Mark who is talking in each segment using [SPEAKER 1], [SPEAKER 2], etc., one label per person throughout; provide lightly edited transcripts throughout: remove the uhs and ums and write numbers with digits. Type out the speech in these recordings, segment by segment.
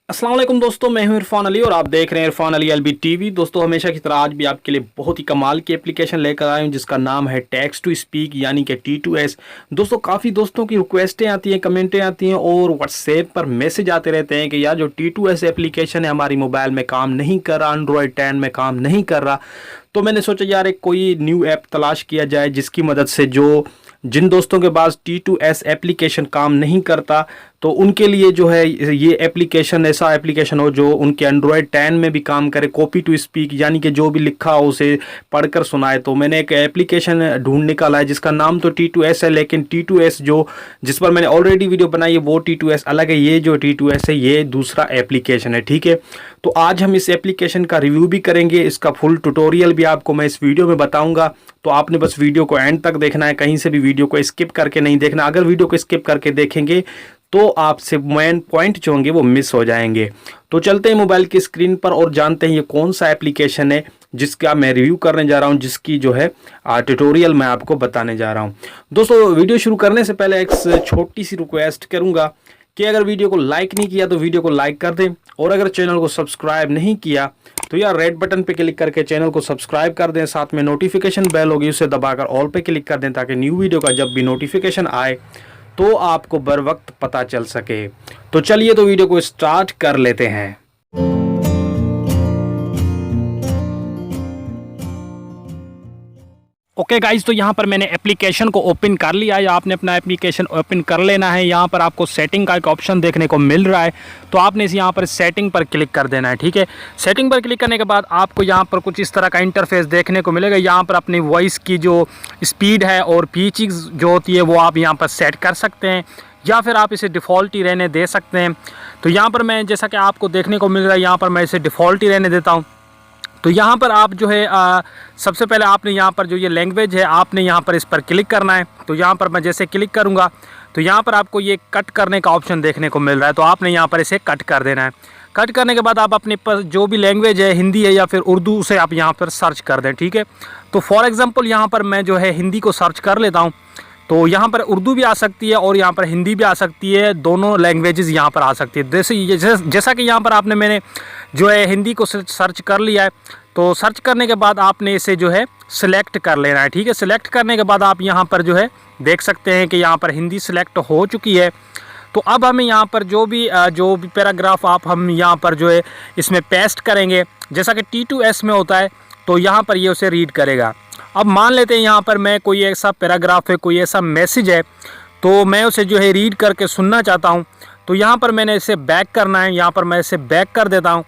[SPEAKER 1] अस्सलाम वालेकुम दोस्तों, मैं हूं इरफान अली और आप देख रहे हैं इरफान अली एलबी टीवी। दोस्तों, हमेशा की तरह आज भी आपके लिए बहुत ही कमाल की एप्लीकेशन लेकर आया हूं जिसका नाम है टेक्स्ट टू स्पीक यानी कि T2S। दोस्तों, काफ़ी दोस्तों की रिक्वेस्टें आती हैं, कमेंटें आती हैं और व्हाट्सएप पर मैसेज आते रहते हैं कि यार जो T2S एप्लीकेशन है हमारी मोबाइल में काम नहीं कर रहा, एंड्रॉयड 10 में काम नहीं कर रहा। तो मैंने सोचा यार एक कोई न्यू ऐप तलाश किया जाए जिसकी मदद से जिन दोस्तों के पास T2S एप्लीकेशन काम नहीं करता तो उनके लिए जो है ये एप्लीकेशन ऐसा एप्लीकेशन हो जो उनके एंड्रॉयड 10 में भी काम करे, कॉपी टू स्पीक यानी कि जो भी लिखा हो उसे पढ़कर सुनाए। तो मैंने एक एप्लीकेशन ढूंढ निकाला है जिसका नाम तो T2S है, लेकिन T2S जिस पर मैंने ऑलरेडी वीडियो बनाई है वो T2S अलग है। ये जो T2S है ये दूसरा एप्लीकेशन है, ठीक है। तो आज हम इस एप्लीकेशन का रिव्यू भी करेंगे, इसका फुल ट्यूटोरियल भी आपको मैं इस वीडियो में बताऊंगा। तो आपने बस वीडियो को एंड तक देखना है, कहीं से भी वीडियो को स्किप करके नहीं देखना। अगर वीडियो को स्किप करके देखेंगे तो आपसे मेन पॉइंट जो होंगे वो मिस हो जाएंगे। तो चलते हैं मोबाइल की स्क्रीन पर और जानते हैं ये कौन सा एप्लीकेशन है जिसका मैं रिव्यू करने जा रहा हूं, जिसकी जो है ट्यूटोरियल मैं आपको बताने जा रहा हूं। दोस्तों, वीडियो शुरू करने से पहले एक छोटी सी रिक्वेस्ट करूंगा कि अगर वीडियो को लाइक नहीं किया तो वीडियो को लाइक कर दें, और अगर चैनल को सब्सक्राइब नहीं किया तो यार रेड बटन पे क्लिक करके चैनल को सब्सक्राइब कर दें। साथ में नोटिफिकेशन बेल होगी उसे दबाकर ऑल पे क्लिक कर दें ताकि न्यू वीडियो का जब भी नोटिफिकेशन आए तो आपको बर वक्त पता चल सके। तो चलिए तो वीडियो को स्टार्ट कर लेते हैं। ओके गाइज, तो यहाँ पर मैंने एप्लीकेशन को ओपन कर लिया है। आपने अपना एप्लीकेशन ओपन कर लेना है। यहाँ पर आपको सेटिंग का एक ऑप्शन देखने को मिल रहा है, तो आपने यहाँ पर सेटिंग पर क्लिक कर देना है, ठीक है। सेटिंग पर क्लिक करने के बाद आपको यहाँ पर कुछ इस तरह का इंटरफेस देखने को मिलेगा। यहाँ पर अपनी वॉइस की जो स्पीड है और पिचिंग जो होती है वो आप यहाँ पर सेट कर सकते हैं, या फिर आप इसे डिफ़ॉल्ट ही रहने दे सकते हैं। तो यहाँ पर मैं जैसा कि आपको देखने को मिल रहा है, यहाँ पर मैं इसे डिफ़ॉल्ट ही रहने देता हूँ। तो यहाँ पर आप जो है सबसे पहले आपने यहाँ पर जो ये लैंग्वेज है आपने यहाँ पर इस पर क्लिक करना है। तो यहाँ पर मैं जैसे क्लिक करूँगा तो यहाँ पर आपको ये कट करने का ऑप्शन देखने को मिल रहा है, तो आपने यहाँ पर इसे कट कर देना है। कट करने के बाद आप अपने पर जो भी लैंग्वेज है, हिंदी है या फिर उर्दू, उसे आप यहाँ पर सर्च कर दें, ठीक है। तो फॉर एग्ज़ाम्पल यहाँ पर मैं जो है हिंदी को सर्च कर लेता हूँ। तो यहाँ पर उर्दू भी आ सकती है और यहाँ पर हिंदी भी आ सकती है, दोनों लैंग्वेजेस यहाँ पर आ सकती है। जैसा कि यहाँ पर मैंने जो है हिंदी को सर्च कर लिया है। तो सर्च करने के बाद आपने इसे जो है सिलेक्ट कर लेना है, ठीक है। सिलेक्ट करने के बाद आप यहाँ पर जो है देख सकते हैं कि यहाँ पर हिंदी सिलेक्ट हो चुकी है। तो अब हमें यहाँ पर जो भी पैराग्राफ हम यहाँ पर जो है इसमें पेस्ट करेंगे, जैसा कि T2S में होता है, तो यहाँ पर ये उसे रीड करेगा। अब मान लेते हैं यहाँ पर मैं कोई ऐसा पैराग्राफ है, कोई ऐसा मैसेज है, तो मैं उसे जो है रीड करके सुनना चाहता हूँ। तो यहाँ पर मैंने इसे बैक करना है, यहाँ पर मैं इसे बैक कर देता हूँ,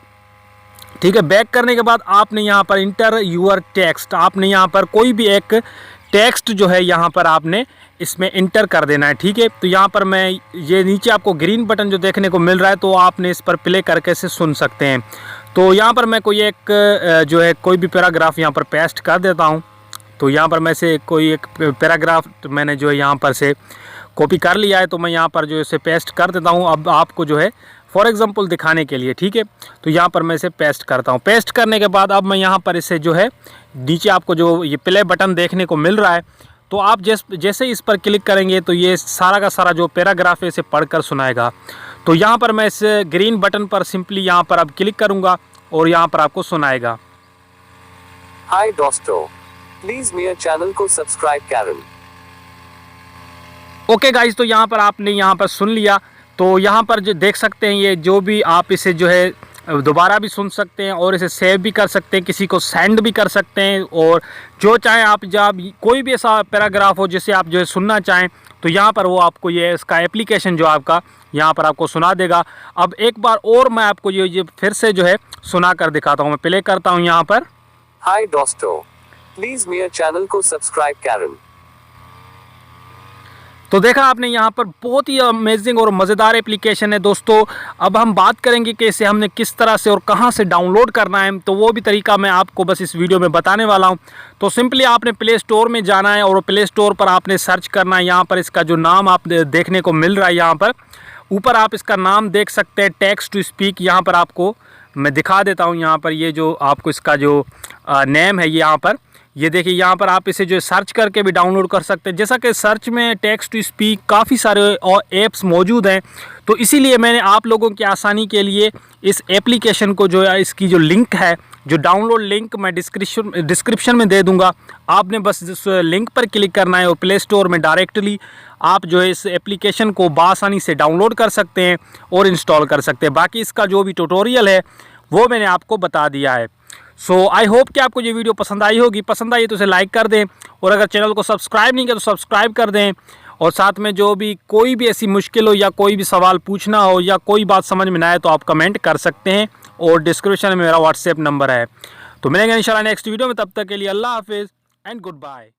[SPEAKER 1] ठीक है। बैक करने के बाद आपने यहाँ पर इंटर यूर टेक्स्ट, आपने यहाँ पर कोई भी एक टेक्स्ट जो है यहाँ पर आपने इसमें इंटर कर देना है, ठीक है। तो यहाँ पर मैं ये नीचे आपको ग्रीन बटन जो देखने को मिल रहा है, तो आपने इस पर प्ले करके इसे सुन सकते हैं। तो यहाँ पर मैं कोई एक जो है कोई भी पैराग्राफ यहाँ पर पेस्ट कर देता हूँ। तो यहाँ पर मैं से कोई एक पैराग्राफ मैंने जो है यहाँ पर से कॉपी कर लिया है, तो मैं यहाँ पर जो इसे पेस्ट कर देता हूँ। अब आपको जो है फॉर एग्जांपल दिखाने के लिए, ठीक है। तो यहाँ पर मैं इसे पेस्ट करता हूँ। पेस्ट करने के बाद अब मैं यहाँ पर इसे जो है नीचे आपको जो ये प्ले बटन देखने को मिल रहा है, तो आप जैसे इस पर क्लिक करेंगे तो ये सारा का सारा जो पैराग्राफ है इसे पढ़कर सुनाएगा। तो यहाँ पर मैं इस ग्रीन बटन पर सिंपली यहाँ पर अब क्लिक करूँगा और यहाँ पर आपको सुनाएगा।
[SPEAKER 2] हाय दोस्तों, प्लीज मेरे चैनल को सब्सक्राइब करें।
[SPEAKER 1] ओके गाइज, तो यहाँ पर आपने यहाँ पर सुन लिया। तो यहाँ पर जो देख सकते हैं ये जो भी आप इसे जो है दोबारा भी सुन सकते हैं और इसे सेव भी कर सकते हैं, किसी को सेंड भी कर सकते हैं, और जो चाहें आप जब कोई भी ऐसा पैराग्राफ हो जिसे आप जो है सुनना चाहें तो यहाँ पर वो आपको ये इसका एप्लीकेशन जो आपका यहाँ पर आपको सुना देगा। अब एक बार और मैं आपको ये फिर से जो है सुना कर दिखाता हूँ। मैं प्ले करता हूँ यहाँ पर।
[SPEAKER 2] हाय दोस्तों, प्लीज मेरे चैनल को सब्सक्राइब करें।
[SPEAKER 1] तो देखा आपने यहाँ पर बहुत ही अमेजिंग और मज़ेदार एप्लीकेशन है दोस्तों। अब हम बात करेंगे कि इसे हमने किस तरह से और कहाँ से डाउनलोड करना है, तो वो भी तरीका मैं आपको बस इस वीडियो में बताने वाला हूँ। तो सिंपली आपने प्ले स्टोर में जाना है और प्ले स्टोर पर आपने सर्च करना है। यहाँ पर इसका जो नाम आप देखने को मिल रहा है, यहाँ पर ऊपर आप इसका नाम देख सकते हैं, टेक्स्ट टू स्पीक। यहाँ पर आपको मैं दिखा देता हूँ, यहाँ पर ये जो आपको इसका जो नेम है, ये ये देखिए यहाँ पर आप इसे जो है सर्च करके भी डाउनलोड कर सकते हैं। जैसा कि सर्च में टेक्स्ट टू स्पीक काफ़ी सारे और ऐप्स मौजूद हैं, तो इसीलिए मैंने आप लोगों की आसानी के लिए इस एप्लीकेशन को जो है, इसकी जो लिंक है, जो डाउनलोड लिंक मैं डिस्क्रिप्शन में दे दूंगा। आपने बस इस लिंक पर क्लिक करना है और प्ले स्टोर में डायरेक्टली आप जो है इस एप्लीकेशन को बआसानी से डाउनलोड कर सकते हैं और इंस्टॉल कर सकते हैं। बाकी इसका जो भी ट्यूटोरियल है वो मैंने आपको बता दिया है। सो आई होप कि आपको ये वीडियो पसंद आई होगी। पसंद आई तो इसे लाइक कर दें, और अगर चैनल को सब्सक्राइब नहीं किया तो सब्सक्राइब कर दें। और साथ में जो भी कोई भी ऐसी मुश्किल हो या कोई भी सवाल पूछना हो या कोई बात समझ में ना आए तो आप कमेंट कर सकते हैं, और डिस्क्रिप्शन में मेरा व्हाट्सएप नंबर है। तो मिलेंगे इंशाल्लाह नेक्स्ट वीडियो में। तब तक के लिए अल्लाह हाफिज़ एंड गुड बाय।